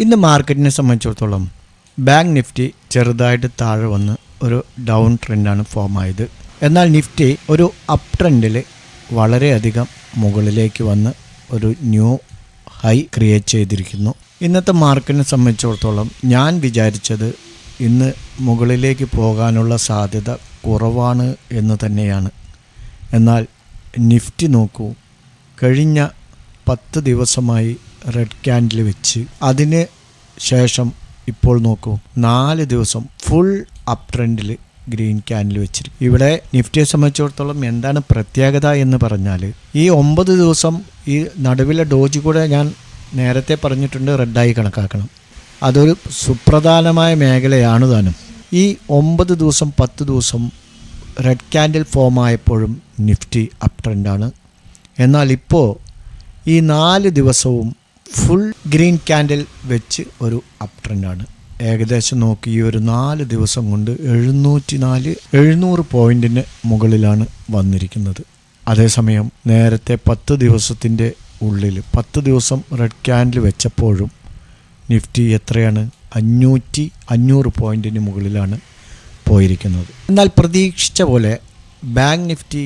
ഇന്ന് മാർക്കറ്റിനെ സംബന്ധിച്ചിടത്തോളം ബാങ്ക് നിഫ്റ്റി ചെറുതായിട്ട് താഴെ വന്ന് ഒരു ഡൗൺ ട്രെൻഡാണ് ഫോം ആയത്. എന്നാൽ നിഫ്റ്റി ഒരു അപ് ട്രെൻഡിൽ വളരെയധികം മുകളിലേക്ക് വന്ന് ഒരു ന്യൂ ഹൈ ക്രിയേറ്റ് ചെയ്തിരിക്കുന്നു. ഇന്നത്തെ മാർക്കറ്റിനെ സംബന്ധിച്ചിടത്തോളം ഞാൻ വിചാരിച്ചത് ഇന്ന് മുകളിലേക്ക് പോകാനുള്ള സാധ്യത കുറവാണ് എന്ന് തന്നെയാണ്. എന്നാൽ നിഫ്റ്റി നോക്കൂ, കഴിഞ്ഞ 10 ദിവസമായി റെഡ് ക്യാൻഡിൽ വെച്ച് അതിന് ശേഷം ഇപ്പോൾ നോക്കൂ 4 ദിവസം ഫുൾ അപ് ട്രെൻഡിൽ ഗ്രീൻ ക്യാൻഡിൽ വെച്ചിരിക്കും. ഇവിടെ നിഫ്റ്റിയെ സംബന്ധിച്ചിടത്തോളം എന്താണ് പ്രത്യേകത എന്ന് പറഞ്ഞാൽ, ഈ 9 ദിവസം ഈ നടുവിലെ ഡോജ് കൂടെ ഞാൻ നേരത്തെ പറഞ്ഞിട്ടുണ്ട് റെഡായി കണക്കാക്കണം. അതൊരു സുപ്രധാനമായ മേഖലയാണ് താനും. ഈ 9 ദിവസം 10 ദിവസം റെഡ് ക്യാൻഡിൽ ഫോം ആയപ്പോഴും നിഫ്റ്റി അപ് ട്രെൻഡാണ്. എന്നാൽ ഇപ്പോൾ ഈ 4 ദിവസവും ഫുൾ ഗ്രീൻ ക്യാൻഡിൽ വെച്ച് ഒരു അപ് ട്രെൻഡാണ്. ഏകദേശം നോക്കി ഈ ഒരു 4 ദിവസം കൊണ്ട് 700 പോയിന്റിന് മുകളിലാണ് വന്നിരിക്കുന്നത്. അതേസമയം നേരത്തെ 10 ദിവസത്തിൻ്റെ ഉള്ളിൽ 10 ദിവസം റെഡ് ക്യാൻഡിൽ വെച്ചപ്പോഴും നിഫ്റ്റി എത്രയാണ് 500 പോയിന്റിന് മുകളിലാണ് പോയിരിക്കുന്നത്. എന്നാൽ പ്രതീക്ഷിച്ച പോലെ ബാങ്ക് നിഫ്റ്റി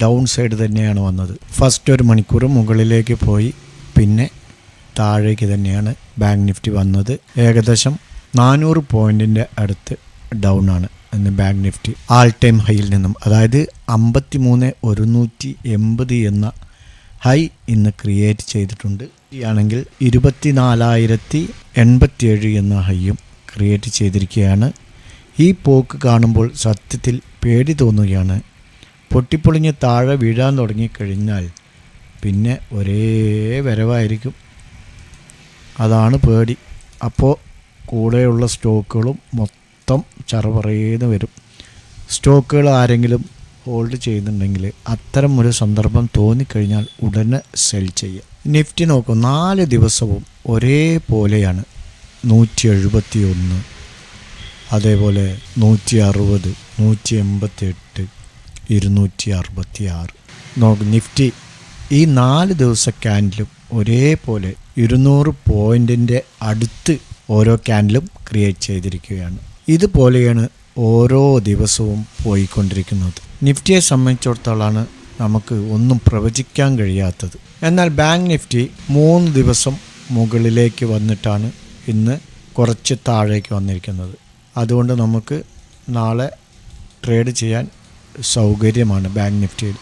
ഡൗൺ സൈഡ് തന്നെയാണ് വന്നത്. ഫസ്റ്റ് ഒരു മണിക്കൂർ മുകളിലേക്ക് പോയി, പിന്നെ താഴേക്ക് തന്നെയാണ് ബാങ്ക് നിഫ്റ്റി വന്നത്. ഏകദേശം 400 പോയിൻറ്റിൻ്റെ അടുത്ത് ഡൗൺ ആണ് ഇന്ന് ബാങ്ക് നിഫ്റ്റി ആൾ ടൈം ഹൈയിൽ നിന്നും. അതായത് 53,180 എന്ന ഹൈ ഇന്ന് ക്രിയേറ്റ് ചെയ്തിട്ടുണ്ട്. ആണെങ്കിൽ 24,087 എന്ന ഹൈയും ക്രിയേറ്റ് ചെയ്തിരിക്കുകയാണ്. ഈ പോക്ക് കാണുമ്പോൾ സത്യത്തിൽ പേടി തോന്നുകയാണ്. പൊട്ടിപ്പൊളിഞ്ഞ് താഴെ വീഴാൻ തുടങ്ങിക്കഴിഞ്ഞാൽ പിന്നെ ഒരേ വരവായിരിക്കും. അതാണ് പേടി. അപ്പോൾ കൂടെയുള്ള സ്റ്റോക്കുകളും മൊത്തം ചറപറയെന്ന് വരും. സ്റ്റോക്കുകൾ ആരെങ്കിലും ഹോൾഡ് ചെയ്യുന്നുണ്ടെങ്കിൽ അത്തരം ഒരു സന്ദർഭം തോന്നിക്കഴിഞ്ഞാൽ ഉടനെ സെൽ ചെയ്യുക. നിഫ്റ്റി നോക്കും 4 ദിവസവും ഒരേപോലെയാണ്. 171, അതേപോലെ 160, 188, 266 നോക്കും. നിഫ്റ്റി ഈ 4 ദിവസ ക്യാൻഡിലും ഒരേപോലെ 200 പോയിൻറ്റിൻ്റെ അടുത്ത് ഓരോ ക്യാൻഡിലും ക്രിയേറ്റ് ചെയ്തിരിക്കുകയാണ്. ഇതുപോലെയാണ് ഓരോ ദിവസവും പോയിക്കൊണ്ടിരിക്കുന്നത്. നിഫ്റ്റിയെ സംബന്ധിച്ചിടത്തോളമാണ് നമുക്ക് ഒന്നും പ്രവചിക്കാൻ കഴിയാത്തത്. എന്നാൽ ബാങ്ക് നിഫ്റ്റി 3 ദിവസം മുകളിലേക്ക് വന്നിട്ടാണ് ഇന്ന് കുറച്ച് താഴേക്ക് വന്നിരിക്കുന്നത്. അതുകൊണ്ട് നമുക്ക് നാളെ ട്രേഡ് ചെയ്യാൻ സൗകര്യമാണ് ബാങ്ക് നിഫ്റ്റിയിൽ.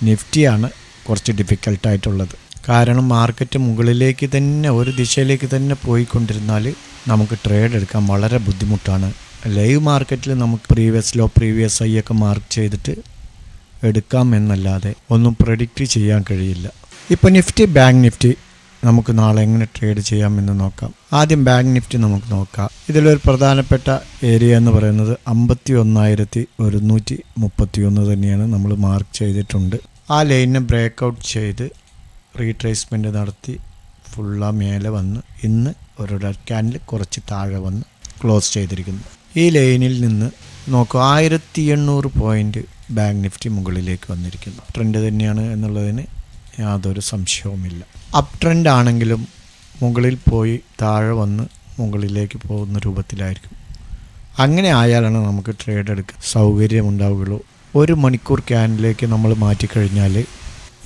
നിഫ്റ്റിയാണ് കുറച്ച് ഡിഫിക്കൽട്ടായിട്ടുള്ളത്. കാരണം മാർക്കറ്റ് മുകളിലേക്ക് തന്നെ ഒരു ദിശയിലേക്ക് തന്നെ പോയിക്കൊണ്ടിരുന്നാൽ നമുക്ക് ട്രേഡ് എടുക്കാൻ വളരെ ബുദ്ധിമുട്ടാണ്. ലൈവ് മാർക്കറ്റിൽ നമുക്ക് പ്രീവിയസ് ഹൈ ഒക്കെ മാർക്ക് ചെയ്തിട്ട് എടുക്കാം എന്നല്ലാതെ ഒന്നും പ്രെഡിക്റ്റ് ചെയ്യാൻ കഴിയില്ല. ഇപ്പോൾ നിഫ്റ്റി ബാങ്ക് നിഫ്റ്റി നമുക്ക് നാളെ എങ്ങനെ ട്രേഡ് ചെയ്യാമെന്ന് നോക്കാം. ആദ്യം ബാങ്ക് നിഫ്റ്റി നമുക്ക് നോക്കാം. ഇതിലൊരു പ്രധാനപ്പെട്ട ഏരിയ എന്ന് പറയുന്നത് 51,131 തന്നെയാണ് നമ്മൾ മാർക്ക് ചെയ്തിട്ടുണ്ട്. ആ ലൈനിനെ ബ്രേക്ക് ഔട്ട് ചെയ്ത് റീട്രേസ്മെൻറ്റ് നടത്തി ഫുള്ളാ മേലെ വന്ന് ഇന്ന് ഒരു റെഡ് ക്യാൻഡിൽ കുറച്ച് താഴെ വന്ന് ക്ലോസ് ചെയ്തിരിക്കുന്നു. ഈ ലൈനിൽ നിന്ന് നോക്കുക 1800 പോയിൻറ്റ് ബാങ്ക് നിഫ്റ്റി മുകളിലേക്ക് വന്നിരിക്കുന്നു. ട്രെൻഡ് തന്നെയാണ് എന്നുള്ളതിന് യാതൊരു സംശയവുമില്ല. അപ് ട്രെൻഡ് ആണെങ്കിലും മുകളിൽ പോയി താഴെ വന്ന് മുകളിലേക്ക് പോകുന്ന രൂപത്തിലായിരിക്കും. അങ്ങനെ ആയാലാണ് നമുക്ക് ട്രേഡ് എടുക്കാൻ സൗകര്യമുണ്ടാവുകയുള്ളൂ. 1 മണിക്കൂർ ക്യാൻഡിലേക്ക് നമ്മൾ മാറ്റിക്കഴിഞ്ഞാൽ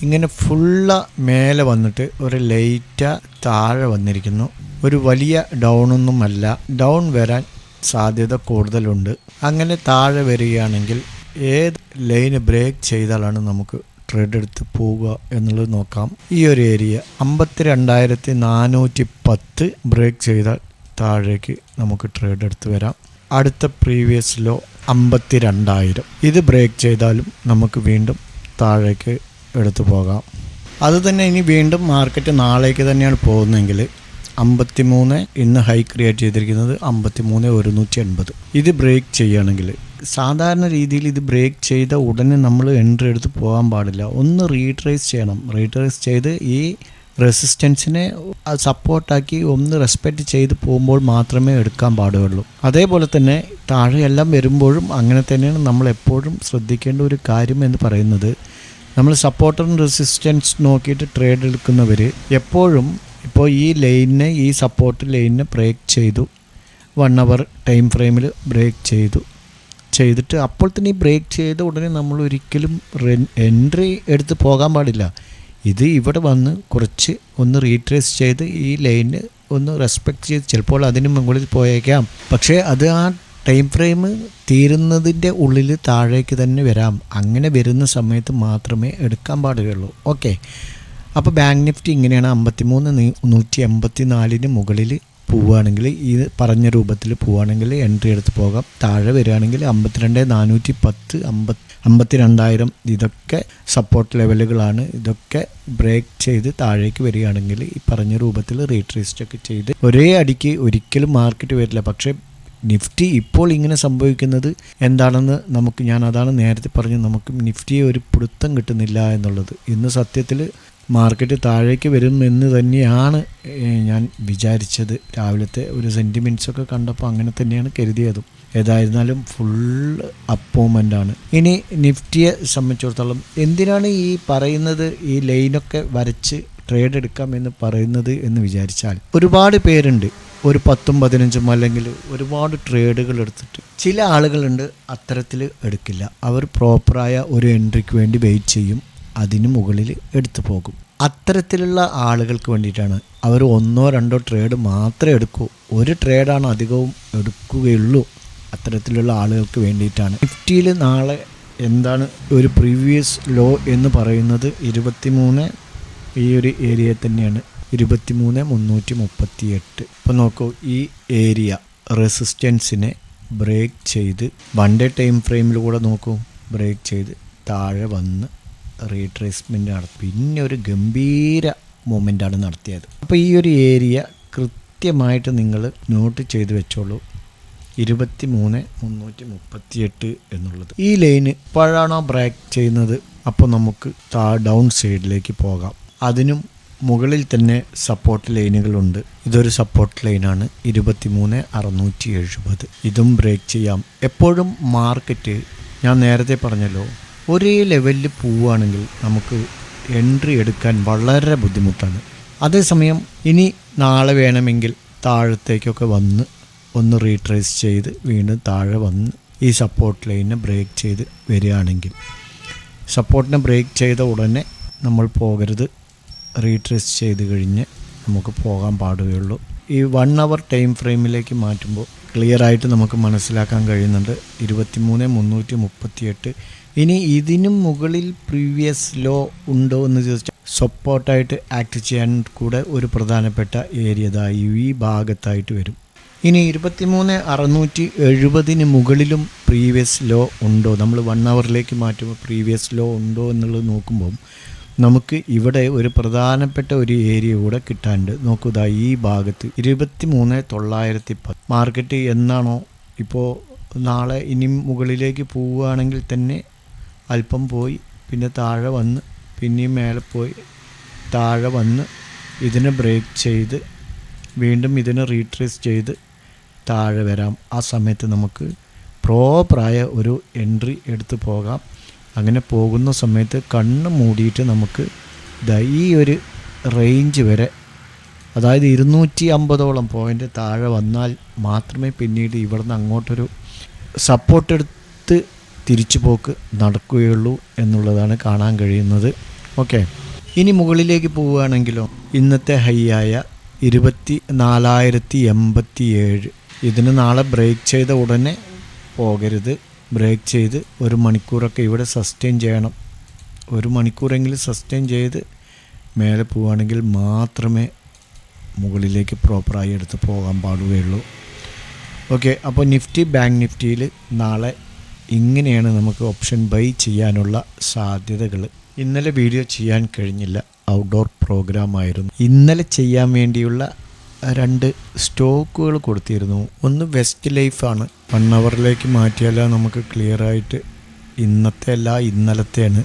ഇങ്ങനെ ഫുള്ള മേലെ വന്നിട്ട് ഒരു ലൈറ്റ് താഴെ വന്നിരിക്കുന്നു. ഒരു വലിയ ഡൗണൊന്നുമല്ല, ഡൗൺ വരാൻ സാധ്യത കൂടുതലുണ്ട്. അങ്ങനെ താഴെ വരികയാണെങ്കിൽ ഏത് ലൈന് ബ്രേക്ക് ചെയ്താലാണ് നമുക്ക് ട്രേഡ് എടുത്ത് പോവുക എന്നുള്ളത് നോക്കാം. ഈ ഒരു ഏരിയ 52,410 ബ്രേക്ക് ചെയ്താൽ താഴേക്ക് നമുക്ക് ട്രേഡ് എടുത്ത് വരാം. അടുത്ത പ്രീവിയസ് ലോ 52,000 ഇത് ബ്രേക്ക് ചെയ്താലും നമുക്ക് വീണ്ടും താഴേക്ക് എടുത്തു പോകാം. അതുതന്നെ ഇനി വീണ്ടും മാർക്കറ്റ് നാളേക്ക് തന്നെയാണ് പോകുന്നതെങ്കിൽ 53 ഇന്ന് ഹൈ ക്രിയേറ്റ് ചെയ്തിരിക്കുന്നത് 53,180 ഇത് ബ്രേക്ക് ചെയ്യുകയാണെങ്കിൽ സാധാരണ രീതിയിൽ ഇത് ബ്രേക്ക് ചെയ്ത ഉടനെ നമ്മൾ എൻട്രി എടുത്ത് പോകാൻ പാടില്ല. ഒന്ന് റീട്രേസ് ചെയ്യണം. റീട്രേസ് ചെയ്ത് ഈ റെസിസ്റ്റൻസിനെ സപ്പോർട്ടാക്കി ഒന്ന് റെസ്പെക്റ്റ് ചെയ്ത് പോകുമ്പോൾ മാത്രമേ എടുക്കാൻ പാടുള്ളൂ. അതേപോലെ തന്നെ താഴെയെല്ലാം വരുമ്പോഴും അങ്ങനെ തന്നെയാണ് നമ്മൾ എപ്പോഴും ശ്രദ്ധിക്കേണ്ട ഒരു കാര്യം എന്ന് പറയുന്നത്. നമ്മൾ സപ്പോർട്ടറും റെസിസ്റ്റൻസ് നോക്കിയിട്ട് ട്രേഡ് എടുക്കുന്നവർ എപ്പോഴും ഇപ്പോൾ ഈ സപ്പോർട്ട് ലൈനിനെ ബ്രേക്ക് ചെയ്തു, 1 അവർ ടൈം ഫ്രെയിമിൽ ബ്രേക്ക് ചെയ്തിട്ട് അപ്പോൾ തന്നെ ഈ ബ്രേക്ക് ചെയ്ത ഉടനെ നമ്മൾ ഒരിക്കലും എൻട്രി എടുത്ത് പോകാൻ പാടില്ല. ഇത് ഇവിടെ വന്ന് കുറച്ച് ഒന്ന് റീട്രേസ് ചെയ്ത് ഈ ലൈന് ഒന്ന് റെസ്പെക്റ്റ് ചെയ്ത് ചിലപ്പോൾ അതിന് മുകളിൽ പോയേക്കാം. പക്ഷേ അത് ആ ടൈം ഫ്രെയിം തീരുന്നതിൻ്റെ ഉള്ളിൽ താഴേക്ക് തന്നെ വരാം. അങ്ങനെ വരുന്ന സമയത്ത് മാത്രമേ എടുക്കാൻ പാടുകയുള്ളൂ. ഓക്കെ, അപ്പോൾ ബാങ്ക് നിഫ്റ്റി ഇങ്ങനെയാണ്. 53,184 മുകളിൽ പോവുകയാണെങ്കിൽ ഈ പറഞ്ഞ രൂപത്തിൽ പോവുകയാണെങ്കിൽ എൻട്രി എടുത്ത് പോകാം. താഴെ വരികയാണെങ്കിൽ 52,410, 52,000 ഇതൊക്കെ സപ്പോർട്ട് ലെവലുകളാണ്. ഇതൊക്കെ ബ്രേക്ക് ചെയ്ത് താഴേക്ക് വരികയാണെങ്കിൽ ഈ പറഞ്ഞ രൂപത്തിൽ റീട്രേസ്റ്റ് ഒക്കെ ചെയ്ത് ഒരേ അടിക്ക് ഒരിക്കലും മാർക്കറ്റ് വരില്ല. പക്ഷേ നിഫ്റ്റി ഇപ്പോൾ ഇങ്ങനെ സംഭവിക്കുന്നത് എന്താണെന്ന് ഞാൻ അതാണ് നേരത്തെ പറഞ്ഞത്, നമുക്ക് നിഫ്റ്റിയെ ഒരു പിടുത്തം കിട്ടുന്നില്ല എന്നുള്ളത്. ഇന്ന് സത്യത്തിൽ മാർക്കറ്റ് താഴേക്ക് വരുമെന്ന് തന്നെയാണ് ഞാൻ വിചാരിച്ചത്. രാവിലത്തെ ഒരു സെൻറ്റിമെൻറ്റ്സൊക്കെ കണ്ടപ്പോൾ അങ്ങനെ തന്നെയാണ് കരുതിയതും. ഏതായിരുന്നാലും ഫുൾ അപ്പ് മൂവ്മെൻ്റാണ്. ഇനി നിഫ്റ്റിയെ സംബന്ധിച്ചിടത്തോളം എന്തിനാണ് ഈ പറയുന്നത്, ഈ ലൈനൊക്കെ വരച്ച് ട്രേഡ് എടുക്കാം എന്ന് പറയുന്നത് എന്ന് വിചാരിച്ചാൽ, ഒരുപാട് പേരുണ്ട് ഒരു 10ഉം 15ഉം അല്ലെങ്കിൽ ഒരുപാട് ട്രേഡുകൾ എടുത്തിട്ട്. ചില ആളുകളുണ്ട് അത്തരത്തിൽ എടുക്കില്ല. അവർ പ്രോപ്പറായ ഒരു എൻട്രിക്ക് വേണ്ടി വെയിറ്റ് ചെയ്യും, അതിന് മുകളിൽ എടുത്തു പോകും. അത്തരത്തിലുള്ള ആളുകൾക്ക് വേണ്ടിയിട്ടാണ്. അവർ 1ഓ 2ഓ ട്രേഡ് മാത്രമേ എടുക്കൂ, ഒരു ട്രേഡാണ് അധികവും എടുക്കുകയുള്ളൂ. അത്തരത്തിലുള്ള ആളുകൾക്ക് വേണ്ടിയിട്ടാണ്. നിഫ്റ്റിയിൽ നാളെ എന്താണ് ഒരു പ്രീവിയസ് ലോ എന്ന് പറയുന്നത് 23, ഈ ഒരു ഏരിയ തന്നെയാണ് 23,338. ഇപ്പോൾ നോക്കൂ, ഈ ഏരിയ റെസിസ്റ്റൻസിനെ ബ്രേക്ക് ചെയ്ത് 1 ഡേ ടൈം ഫ്രെയിമിലൂടെ നോക്കൂ, ബ്രേക്ക് ചെയ്ത് താഴെ വന്ന് റീട്രേസ്മെൻ്റ് നടത്തി പിന്നെ ഒരു ഗംഭീര മൂവ്മെൻ്റാണ് നടത്തിയത്. അപ്പോൾ ഈ ഒരു ഏരിയ കൃത്യമായിട്ട് നിങ്ങൾ നോട്ട് ചെയ്ത് വെച്ചോളൂ, 23,338 എന്നുള്ളത്. ഈ ലൈന് എപ്പോഴാണോ ബ്രേക്ക് ചെയ്യുന്നത് അപ്പോൾ നമുക്ക് ഡൗൺ സൈഡിലേക്ക് പോകാം. അതിനും മുകളിൽ തന്നെ സപ്പോർട്ട് ലൈനുകളുണ്ട്. ഇതൊരു സപ്പോർട്ട് ലൈനാണ് 23,670. ഇതും ബ്രേക്ക് ചെയ്യാം. എപ്പോഴും മാർക്കറ്റ് ഞാൻ നേരത്തെ പറഞ്ഞല്ലോ, ഒരേ ലെവലിൽ പോവുകയാണെങ്കിൽ നമുക്ക് എൻട്രി എടുക്കാൻ വളരെ ബുദ്ധിമുട്ടാണ്. അതേസമയം ഇനി നാളെ വേണമെങ്കിൽ താഴത്തേക്കൊക്കെ വന്ന് ഒന്ന് റീട്രേസ് ചെയ്ത് വീണ്ടും താഴെ വന്ന് ഈ സപ്പോർട്ട് ലൈനെ ബ്രേക്ക് ചെയ്ത് വരികയാണെങ്കിൽ, സപ്പോർട്ടിനെ ബ്രേക്ക് ചെയ്ത ഉടനെ നമ്മൾ പോകരുത്, റീട്രേസ് ചെയ്ത് കഴിഞ്ഞ് നമുക്ക് പോകാൻ പാടുകയുള്ളൂ. ഈ 1 അവർ ടൈം ഫ്രെയിമിലേക്ക് മാറ്റുമ്പോൾ ക്ലിയറായിട്ട് നമുക്ക് മനസ്സിലാക്കാൻ കഴിയുന്നുണ്ട് 23,338. ഇനി ഇതിനും മുകളിൽ പ്രീവിയസ് ലോ ഉണ്ടോ എന്ന് ചോദിച്ചാൽ സപ്പോർട്ടായിട്ട് ആക്ട് ചെയ്യാൻ കൂടെ ഒരു പ്രധാനപ്പെട്ട ഏരിയ ഈ ഭാഗത്തായിട്ട് വരും. ഇനി 23,670 മുകളിലും പ്രീവിയസ് ലോ ഉണ്ടോ, നമ്മൾ 1 അവറിലേക്ക് മാറ്റുമ്പോൾ പ്രീവിയസ് ലോ ഉണ്ടോ എന്നുള്ളത് നോക്കുമ്പോൾ നമുക്ക് ഇവിടെ ഒരു പ്രധാനപ്പെട്ട ഒരു ഏരിയ കൂടെ കിട്ടാനുണ്ട്. നോക്കുക, ഈ ഭാഗത്ത് 23,910. മാർക്കറ്റ് എന്നാണോ ഇപ്പോൾ നാളെ ഇനി മുകളിലേക്ക് പോവുകയാണെങ്കിൽ തന്നെ അല്പം പോയി പിന്നെ താഴെ വന്ന് പിന്നെയും മേലെ പോയി താഴെ വന്ന് ഇതിനെ ബ്രേക്ക് ചെയ്ത് വീണ്ടും ഇതിനെ റീട്രേസ് ചെയ്ത് താഴെ വരാം. ആ സമയത്ത് നമുക്ക് പ്രോപ്പറായ ഒരു എൻട്രി എടുത്ത് പോകാം. അങ്ങനെ പോകുന്ന സമയത്ത് കണ്ണ് മൂടിയിട്ട് നമുക്ക് ഈ ഒരു റേഞ്ച് വരെ, അതായത് 250ഓളം പോയിൻ്റ് താഴെ വന്നാൽ മാത്രമേ പിന്നീട് ഇവിടുന്ന് അങ്ങോട്ടൊരു സപ്പോർട്ട് എടുത്ത് തിരിച്ചു പോക്ക് നടക്കുകയുള്ളൂ എന്നുള്ളതാണ് കാണാൻ കഴിയുന്നത്. ഓക്കെ, ഇനി മുകളിലേക്ക് പോവുകയാണെങ്കിലോ ഇന്നത്തെ ഹൈ ആയ 24,087, ഇതിന് നാളെ ബ്രേക്ക് ചെയ്ത ഉടനെ പോകരുത്. ബ്രേക്ക് ചെയ്ത് 1 മണിക്കൂറൊക്കെ ഇവിടെ സസ്റ്റെയിൻ ചെയ്യണം. 1 മണിക്കൂറെങ്കിലും സസ്റ്റെയിൻ ചെയ്ത് മേലെ പോവുകയാണെങ്കിൽ മാത്രമേ മുകളിലേക്ക് പ്രോപ്പറായി എടുത്ത് പോകാൻ പാടുകയുള്ളൂ. ഓക്കെ, അപ്പോൾ ബാങ്ക് നിഫ്റ്റിയിൽ നാളെ ഇങ്ങനെയാണ് നമുക്ക് ഓപ്ഷൻ ബൈ ചെയ്യാനുള്ള സാധ്യതകൾ. ഇന്നലെ വീഡിയോ ചെയ്യാൻ കഴിഞ്ഞില്ല, ഔട്ട്ഡോർ പ്രോഗ്രാം ആയിരുന്നു. ഇന്നലെ ചെയ്യാൻ വേണ്ടിയുള്ള 2 സ്റ്റോക്കുകൾ കൊടുത്തിരുന്നു. ഒന്ന് വെസ്റ്റ് ലൈഫാണ്. 1 അവറിലേക്ക് മാറ്റിയാൽ നമുക്ക് ക്ലിയറായിട്ട് ഇന്നത്തെ അല്ല ഇന്നലത്തെയാണ്,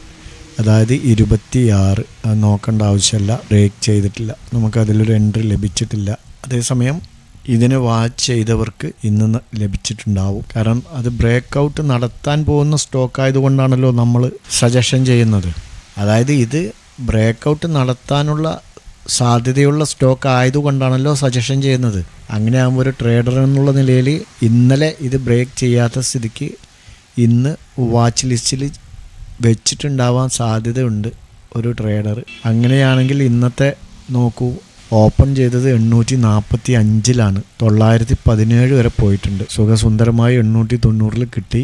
അതായത് 26. അത് നോക്കേണ്ട ആവശ്യമില്ല, ബ്രേക്ക് ചെയ്തിട്ടില്ല, നമുക്കതിലൊരു എൻട്രി ലഭിച്ചിട്ടില്ല. അതേസമയം ഇതിനെ വാച്ച് ചെയ്തവർക്ക് ഇന്ന് ലഭിച്ചിട്ടുണ്ടാവും. കാരണം അത് ബ്രേക്ക് ഔട്ട് നടത്താൻ പോകുന്ന സ്റ്റോക്ക് ആയതുകൊണ്ടാണല്ലോ നമ്മൾ സജഷൻ ചെയ്യുന്നത്. അതായത് ഇത് ബ്രേക്ക് ഔട്ട് നടത്താനുള്ള സാധ്യതയുള്ള സ്റ്റോക്ക് ആയതുകൊണ്ടാണല്ലോ സജഷൻ ചെയ്യുന്നത്. അങ്ങനെ ആകുമ്പോൾ ഒരു ട്രേഡർ എന്നുള്ള നിലയിൽ ഇന്നലെ ഇത് ബ്രേക്ക് ചെയ്യാത്ത സ്ഥിതിക്ക് ഇന്ന് വാച്ച് ലിസ്റ്റിൽ വെച്ചിട്ടുണ്ടാവാൻ സാധ്യതയുണ്ട് ഒരു ട്രേഡർ. അങ്ങനെയാണെങ്കിൽ ഇന്നത്തെ നോക്കൂ, ഓപ്പൺ ചെയ്തത് 845 917 വരെ പോയിട്ടുണ്ട്. സുഖസുന്ദരമായി 890 കിട്ടി.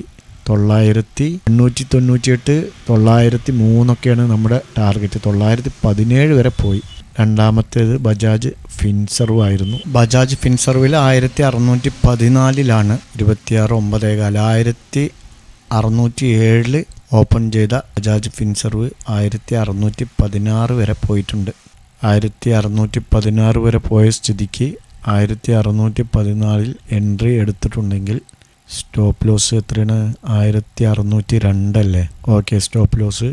898 903 നമ്മുടെ ടാർഗറ്റ്. 917 വരെ പോയി. രണ്ടാമത്തേത് ബജാജ് ഫിൻസർവ് ആയിരുന്നു. ബജാജ് ഫിൻസർവിൽ 1614 26/9 1607 ഓപ്പൺ ചെയ്ത ബജാജ് ഫിൻസർവ് 1616 വരെ പോയിട്ടുണ്ട്. 1616 വരെ പോയ സ്ഥിതിക്ക് 1614 എൻട്രി എടുത്തിട്ടുണ്ടെങ്കിൽ സ്റ്റോപ്പ് ലോസ് എത്രയാണ്? 1602 അല്ലേ? ഓക്കെ, സ്റ്റോപ്പ് ലോസ്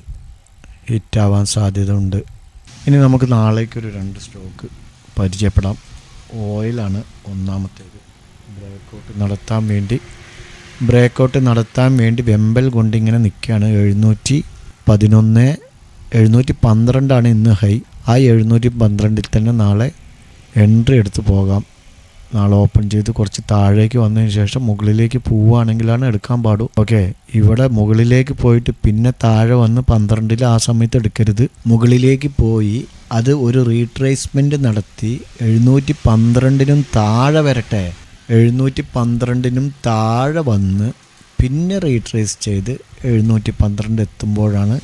ഹിറ്റാവാൻ സാധ്യത ഉണ്ട്. ഇനി നമുക്ക് നാളേക്കൊരു 2 സ്റ്റോക്ക് പരിചയപ്പെടാം. ഓയിലാണ് ഒന്നാമത്തേത്. ബ്രേക്കൗട്ട് നടത്താൻ വേണ്ടി വെമ്പൽ കൊണ്ടിങ്ങനെ നിൽക്കുകയാണ്. 712 ഇന്ന് ഹൈ. ആ 712 തന്നെ നാളെ എൻട്രി എടുത്ത് പോകാം. നാളെ ഓപ്പൺ ചെയ്ത് കുറച്ച് താഴേക്ക് വന്നതിന് ശേഷം മുകളിലേക്ക് പോവുകയാണെങ്കിലാണ് എടുക്കാൻ പാടൂ. ഓക്കെ, ഇവിടെ മുകളിലേക്ക് പോയിട്ട് പിന്നെ താഴെ വന്ന് 12 ആ സമയത്ത് എടുക്കരുത്. മുകളിലേക്ക് പോയി അത് ഒരു റീട്രേസ്മെൻറ്റ് നടത്തി 712 താഴെ വരട്ടെ. 712 താഴെ വന്ന് പിന്നെ റീട്രേസ് ചെയ്ത് 712 എത്തുമ്പോഴാണ്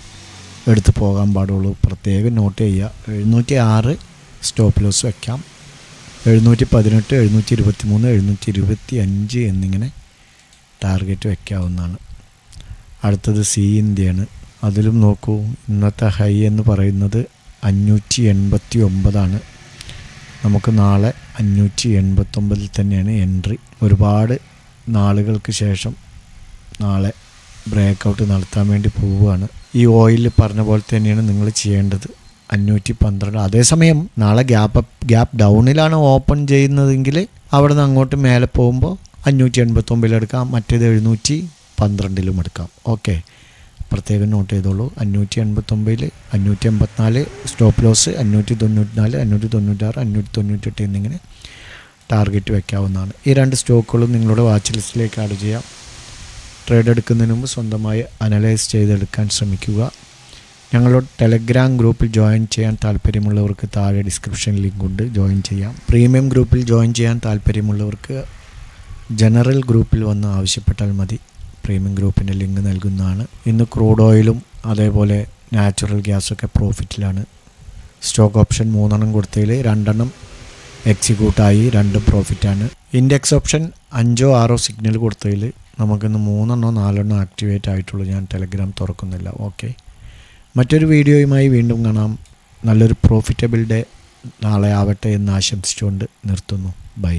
എടുത്ത് പോകാൻ പാടുള്ളൂ. പ്രത്യേകം നോട്ട് ചെയ്യുക. 706 സ്റ്റോപ്പ് ലോസ് വയ്ക്കാം. 718 723 725 എന്നിങ്ങനെ ടാർഗറ്റ് വയ്ക്കാവുന്നതാണ്. അടുത്തത് സി ഇന്ത്യയാണ്. അതിലും നോക്കൂ, ഇന്നത്തെ ഹൈ എന്ന് പറയുന്നത് 589 നമുക്ക് നാളെ 589 തന്നെയാണ് എൻട്രി. ഒരുപാട് നാളുകൾക്ക് ശേഷം നാളെ ബ്രേക്കൗട്ട് നടത്താൻ വേണ്ടി പോവുകയാണ്. ഈ ഓയിൽ പറഞ്ഞ പോലെ തന്നെയാണ് നിങ്ങൾ ചെയ്യേണ്ടത്. 512. അതേസമയം നാളെ ഗ്യാപ്പ് ഡൗണിലാണ് ഓപ്പൺ ചെയ്യുന്നതെങ്കിൽ അവിടെ നിന്ന് അങ്ങോട്ട് മേലെ പോകുമ്പോൾ 589 എടുക്കാം. മറ്റേത് 712 എടുക്കാം. ഓക്കെ, പ്രത്യേകം നോട്ട് ചെയ്തോളൂ. 589 584 സ്റ്റോപ്പ് ലോസ്, 594 596 598 എന്നിങ്ങനെ ടാർഗറ്റ് വയ്ക്കാവുന്നതാണ്. ഈ 2 സ്റ്റോക്കുകളും നിങ്ങളുടെ വാച്ച് ലിസ്റ്റിലേക്ക് ആഡ് ചെയ്യാം. ട്രേഡ് എടുക്കുന്നതിന് മുമ്പ് സ്വന്തമായി അനലൈസ് ചെയ്തെടുക്കാൻ ശ്രമിക്കുക. ഞങ്ങളുടെ ടെലഗ്രാം ഗ്രൂപ്പിൽ ജോയിൻ ചെയ്യാൻ താല്പര്യമുള്ളവർക്ക് താഴെ ഡിസ്ക്രിപ്ഷൻ ലിങ്ക് ഉണ്ട്, ജോയിൻ ചെയ്യാം. പ്രീമിയം ഗ്രൂപ്പിൽ ജോയിൻ ചെയ്യാൻ താല്പര്യമുള്ളവർക്ക് ജനറൽ ഗ്രൂപ്പിൽ വന്ന് ആവശ്യപ്പെട്ടാൽ മതി. പ്രീമിയം ഗ്രൂപ്പിൻ്റെ ലിങ്ക് നൽകുന്നതാണ്. ഇന്ന് ക്രൂഡ് ഓയിലും അതേപോലെ നാച്ചുറൽ ഗ്യാസൊക്കെ പ്രോഫിറ്റിലാണ്. സ്റ്റോക്ക് ഓപ്ഷൻ 3 കൊടുത്തതിൽ 2 എക്സിക്യൂട്ടായി, 2 പ്രോഫിറ്റാണ്. ഇൻഡെക്സ് ഓപ്ഷൻ 5-6 സിഗ്നൽ കൊടുത്തതിൽ നമുക്കിന്ന് 3 4 ആക്ടിവേറ്റ് ആയിട്ടുള്ളൂ. ഞാൻ ടെലഗ്രാം തുറക്കുന്നില്ല. ഓക്കെ, മറ്റൊരു വീഡിയോയുമായി വീണ്ടും കാണാം. നല്ലൊരു പ്രോഫിറ്റബിൾ ഡേ നാളെ ആവട്ടെ എന്ന് ആശംസിച്ചുകൊണ്ട് നിർത്തുന്നു. ബൈ.